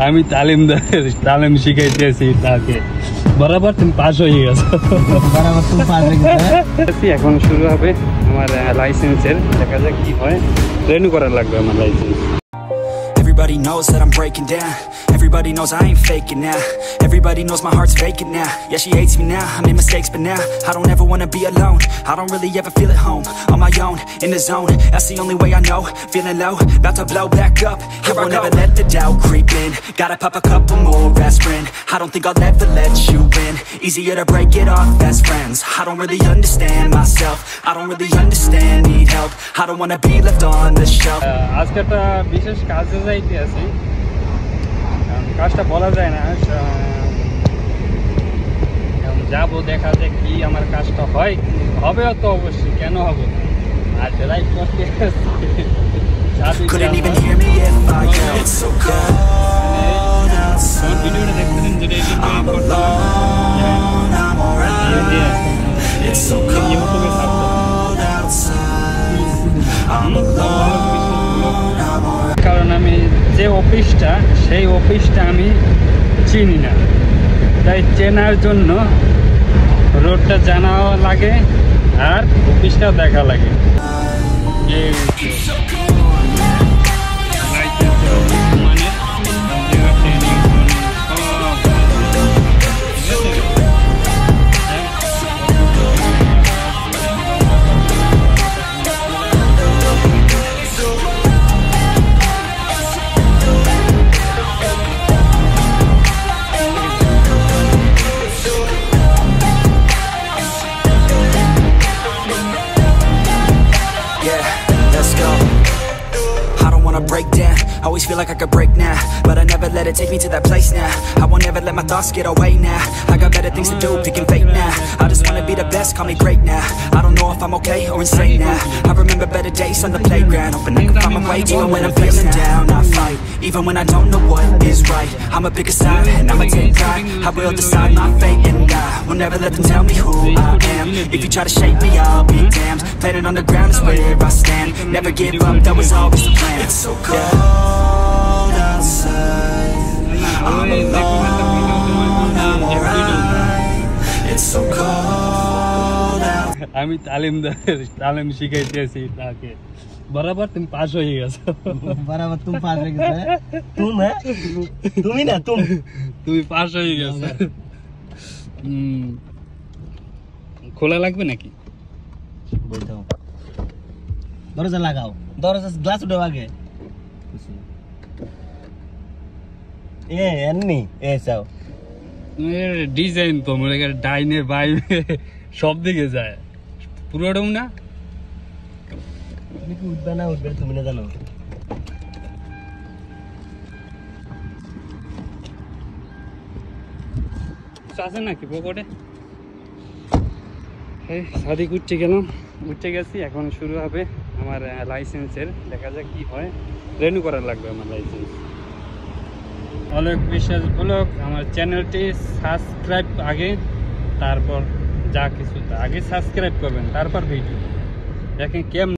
আমি তালিম শিখাইতেছি তাকে। বরাবর তুমি পাস হয়ে গেছো। বরাবর তুমি পাস হয়ে গেছো। এখন শুরু হবে আমার লাইসেন্সের, দেখা যাক কি হয়। রিনিউ করা লাগবে আমার licence. Everybody knows that I'm breaking down. Everybody knows I ain't faking now. Everybody knows my heart's vacant now. Yeah, she hates me now, I made mistakes but now I don't ever wanna be alone. I don't really ever feel at home. On my own, in the zone, that's the only way I know. Feeling low, about to blow back up. I won't ever let the doubt creep in. Gotta pop a couple more aspirin. I don't think I'll ever let you in. Easier to break it off best friends. I don't really understand myself. I don't really understand, need help. I don't wanna be left on the shelf. আজকে একটা বিশেষ কাজে যাইতে আছি, কাজটা বলা যায় না। যাবো, দেখা যাক কি আমার কাজটা হয়। হবে তো অবশ্যই, কেন হবে না। আর ড্রাইভ করতে Couldn't even hear me if I yelled. It's so cold outside. ভিডিওটা দেখতেছেন যেটা I'm alone, I'm alright. It's so cold outside. I'm alone, I'm alright. কারণ আমি যে অফিসটা, সেই অফিসটা আমি চিনি না, তাই চেনার জন্য রোডটা জানাও লাগে আর অফিসটাও দেখা লাগে। Break down, always feel like I could break now, but I never let it take me to that place now. I won't ever let my thoughts get away now. I got better things to do, picking fate now. I just wanna be the best, call me great now. I don't know if I'm okay or insane now. I remember better days on the playground, hoping I can find my way. Even when I'm feeling down, I fight. Even when I don't know what is right, I'ma pick a side and I'ma take pride. I will decide my fate and I will never let them tell me who I am. If you try to shape me, I'll be damned. Planet on the ground is where I stand. Never give up, that was always the plan. It's so cold outside. I'm alone, I'm alright. It's so cold outside. আমি তালিম শিখাইতেছি তাকে। বরাবর তুমি pass হয়ে গেছো। বরাবর তুমি pass হয়ে গেছো। তুমি না তুমি পাস হয়ে গেছো। খোলা লাগবে নাকি? বলতাম দরজা লাগাও, দরজা গ্লাস উঠাও আগে। এমনি চাও ডিজাইন তো মনে করে ডাইনে বাইরে সব দিকে যায়, পুরোটাও না। উঠবে না উঠবে তুমি না জানো। আছে নাকি পকেটে? সাদিক উঠতে গেছি। এখন শুরু হবে আমার লাইসেন্সের, দেখা যাক কি হয়। রিনিউ করা লাগবে আমার লাইসেন্স। অনেক বিশ্বাস ব্লগ আমার চ্যানেলটি সাবস্ক্রাইব আগে, তারপর যা কিছু আগে সাবস্ক্রাইব করবেন, তারপর ভিডিও দেখেন কেমন।